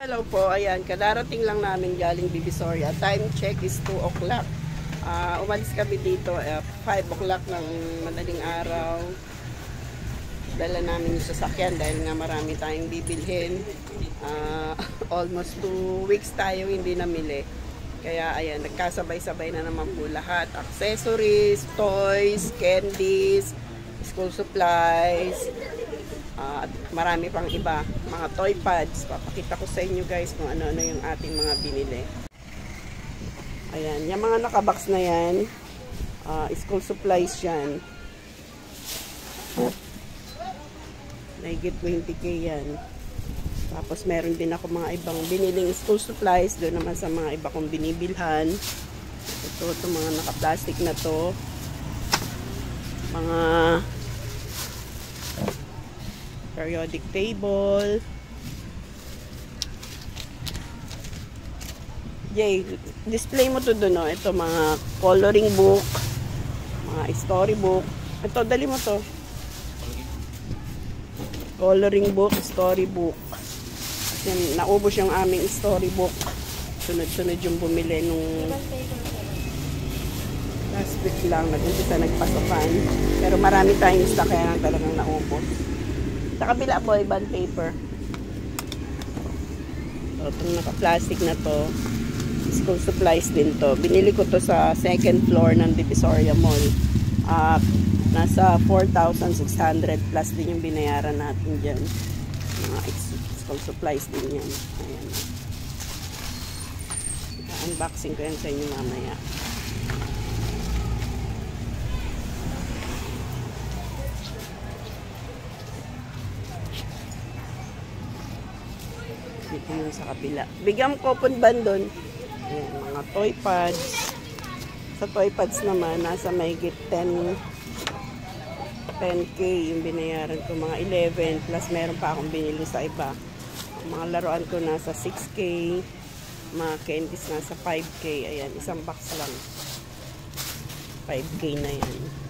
Hello po, ayan, kadarating lang namin galing Divisoria. Time check is 2 o'clock. Umalis kami dito 5 o'clock ng madaling araw. Dala namin yung sasakyan dahil nga marami tayong bibilhin. Almost 2 weeks tayo hindi namili. Kaya ayan, nagkasabay-sabay na naman po lahat. Accessories, toys, candies, school supplies, at marami pang iba, mga toy pads. Papakita ko sa inyo guys kung ano-ano yung ating mga binili. Ayan, yung mga nakabox na yan, school supplies yan. Nahigit 20k yan. Tapos meron din ako mga ibang biniling school supplies, doon naman sa mga iba kong binibilhan. Ito mga naka-plastic na to. Mga periodic table. Jay, display mo to doon, no? Ito mga coloring book, mga storybook. Ito, dali mo to. Coloring book, storybook. Yan, naubos yung aming storybook. Sunod-sunod yung bumili nung last week lang. Nag-umpisa nagpasokan. Pero marami tayong stock kaya talagang naubos. Sa kabila po, ibang paper. So, itong naka-plastic na to, school supplies din to. Binili ko to sa second floor ng Divisoria Mall. Nasa 4,600 plus din yung binayaran natin dyan. Mga school supplies din yan. Ayan. Unboxing ko yan sa inyo mamaya. Dito yung sa kabila. Bigyan ko po ban doon. Ayan, mga toy pads. Sa toy pads naman, nasa mahigit 10k yung binayaran ko. Mga 11 plus meron pa akong binili sa iba. Mga laruan ko nasa 6k. Mga candies nasa 5k. Ayan, isang box lang. 5k na yan.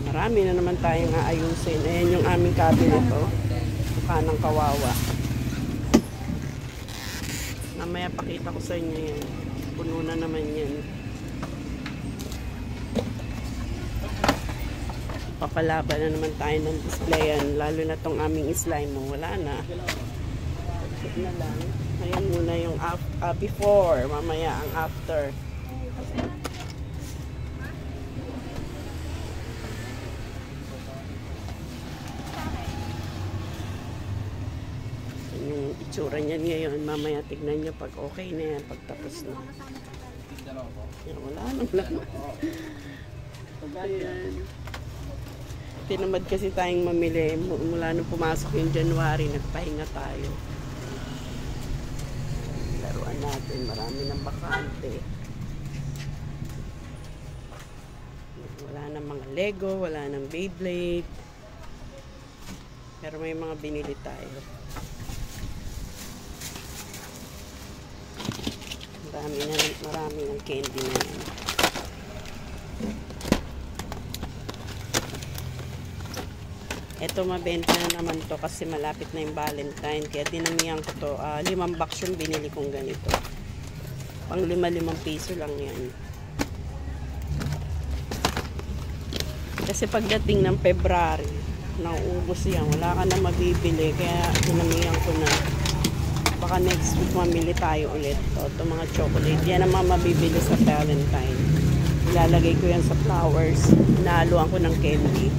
Marami na naman tayong aayusin. Ayan yung aming cabinet, oh. Mukha ng kawawa. Mamaya pakita ko sa inyo yan. Puno na naman yan. Papalaban na naman tayo ng displayan. Lalo na tong aming slime mo. Wala na. Check na lang. Ayan muna yung before. Mamaya ang after. Yung itsura niyan ngayon, mamaya tignan nyo pag okay na yan, pag tapos na. Yan, wala nang laman. Ayan. Tinamad kasi tayong mamili. Mula nung pumasok yung January, nagpahinga tayo. Laruan natin, marami ng bakante. Wala nang mga Lego, wala nang Beyblade. Pero may mga binili tayo. Marami ng candy na yan. Ito mabenta na naman to kasi malapit na yung Valentine. Kaya dinamihan ko to. 5 box yung binili kong ganito. Pang 5 piso lang yan. Kasi pagdating ng February, nauubos yan. Wala ka na mabibili. Kaya dinamihan ko na. Baka next week mamili tayo ulit. Ito mga chocolate. Yan ang mga mabibili sa Valentine. Ilalagay ko yan sa flowers. Inahaluan ko ng candy.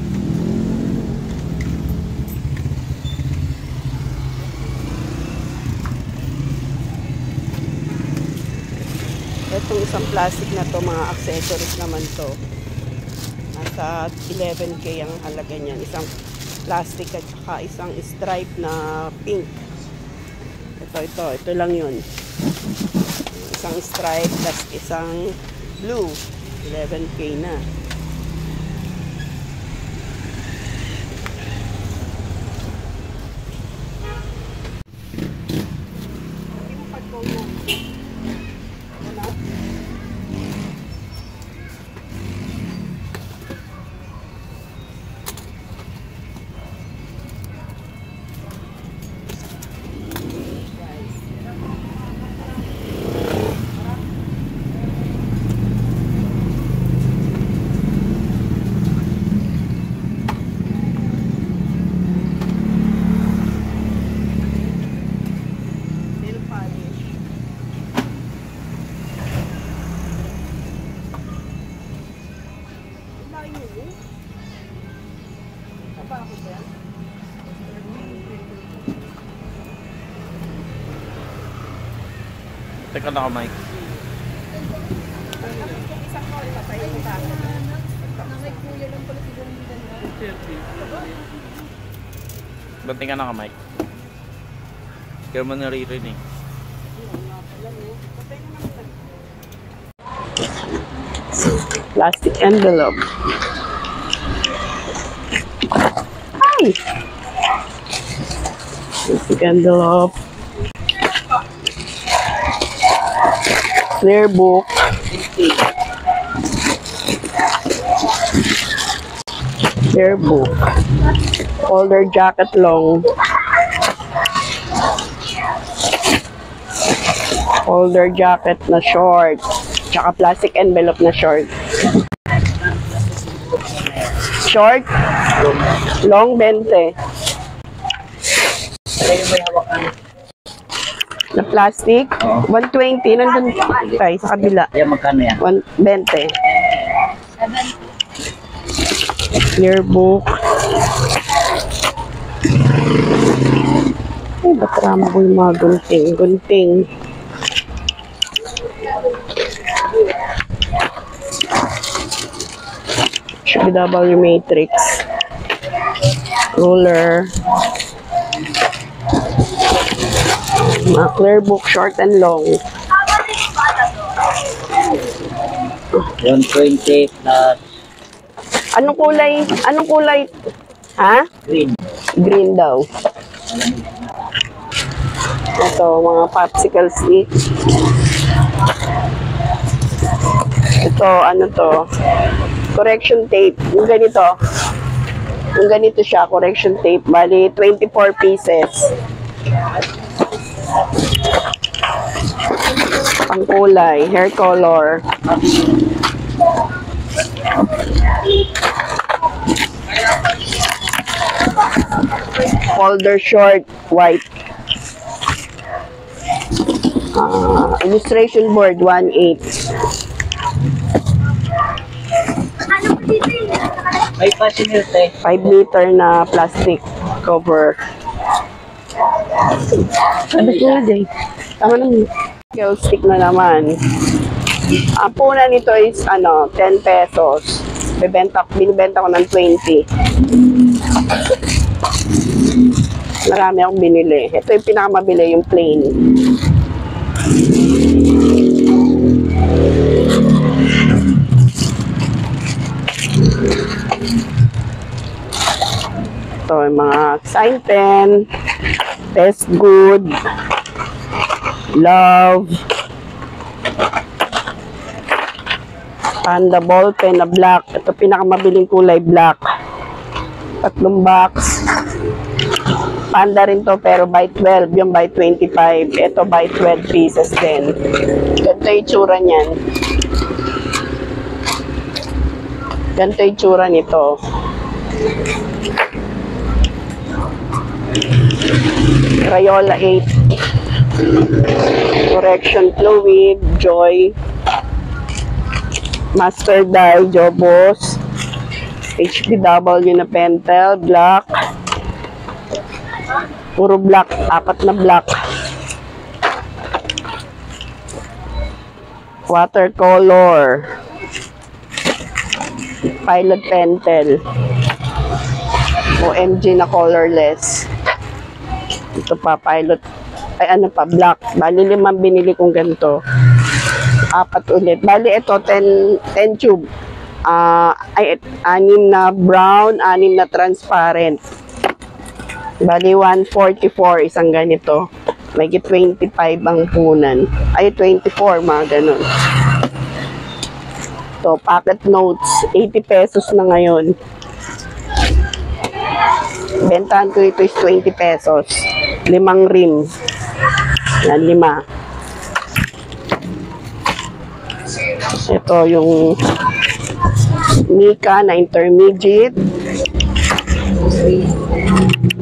Itong isang plastic na to, mga accessories naman to. Nasa 11k ang halaga niyan. Isang plastic at saka isang stripe na pink. Ito lang yun. Isang stripe, plus isang blue. 11k na. Teka na ka, Mike. Ba't ka na ka, Mike? Kaya mo naririnig. Plastic envelope. Ay! Plastic envelope. Clear book. Clear book. Folder jacket long. Folder jacket na short. Tsaka plastic envelope na short. Short. Long 20. Na plastic. 120. Nandun tayo sa kabila. Ayan, magkano yan? 20. Clear book. Ay, ba't rama ko yung mga gunting? Gunting. HBW matrix. Ruler. Mga clear book, short and long. 120 plus Anong kulay? Anong kulay? Ha? green. Green daw. Ito, mga popsicle stick. Ito, ano to? Correction tape. Yung ganito. Yung ganito siya, correction tape. Bali, 24 pieces. Pangkulay, hair color. Folder short, white. Illustration board, 1/8. May passenger tayo. 5 liter na plastic cover. Ano na day? Tama naman. Kale stick na naman. Ang puna nito is 10 pesos. Binibenta ko ng 20. Marami akong binili. Ito yung pinakamabili, yung plain. Ito yung mga sign pen, test good, love, panda ball pen na black. Ito pinakamabiling kulay, black. 3 box. Panda rin to pero by 12, yung by 25. Ito by 12 pieces din. Ganito yung itsura niyan. Ganito yung itsura nito. Crayola 8. Correction fluid, Joy. Master die, Jobos. HBW na pentel, black. Puro black, 4 na black. Watercolor. Pilot pentel. OMG na colorless. Ito pa, pilot. Ay, ano pa, black. Bali, 5 binili kong ganito. 4 ulit. Bali, ito, 10 tube. 6 na brown, 6 na transparent. Bali, 144 isang ganito. May 25 ang punan. Ay, 24, mga ganun. So, pocket notes, 80 pesos na ngayon. Bentahan ko ito is 20 pesos. 5 rim. Yan, 5. Ito yung Mika na intermediate.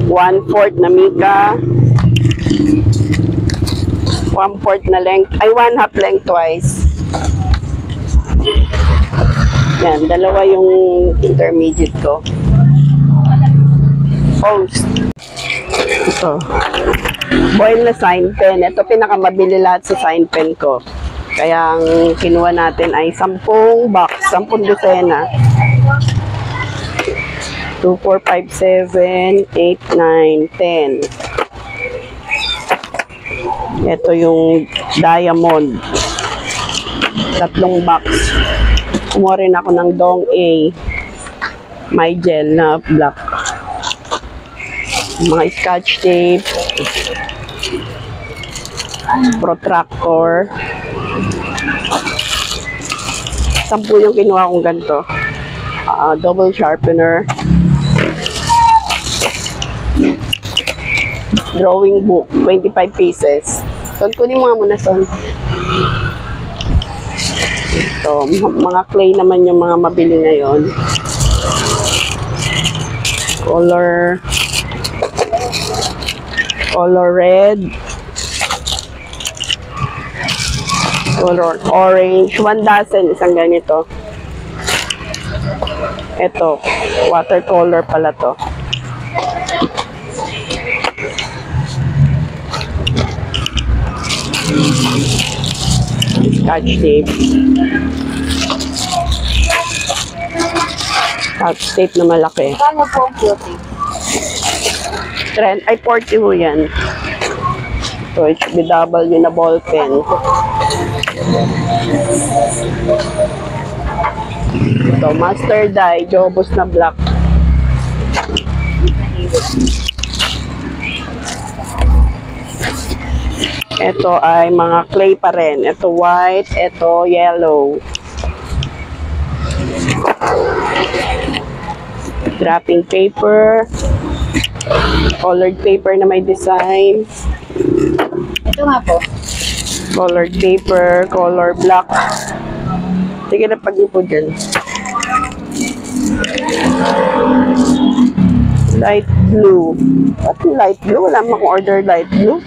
1/4 na Mika. 1/4 na length. Ay, 1/2 lengthwise. Yan, dalawa yung intermediate ko. Post. Ito. Boil na sign pen. Ito pinakamabili lahat sa sign pen ko. Kaya ang kinuha natin ay 10 box, 10 dosena. 2, 4, 5, 7, 8, 9, 10. Ito yung diamond. 3 box. Kumuha rin ako ng Dong A. May gel na black. Mga scotch tape. Protractor. 10 yung kinuha kong ganito. Double sharpener. Drawing book, 25 pieces. Son, kunin mo nga muna, Son. Ito, mga clay naman yung mga mabili ngayon. Color red. Color orange. 1 dozen, isang ganito. Ito, watercolor pala to. Scotch tape. Scotch tape na malaki. Paano po ang beauty? Trend, ay 40 ho yan. So, HBW na ball pen. Ito, master die, Jobos na black. Ito ay mga clay pa rin. Ito white, ito yellow. Wrapping paper. Colored paper na may design. Ito nga po. Colored paper, color black. Sige na pag-ipo dyan. Light blue. What light blue? Wala mo akong order light blue.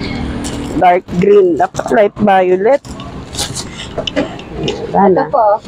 Dark green. Dapat light violet. Ito Sana. po.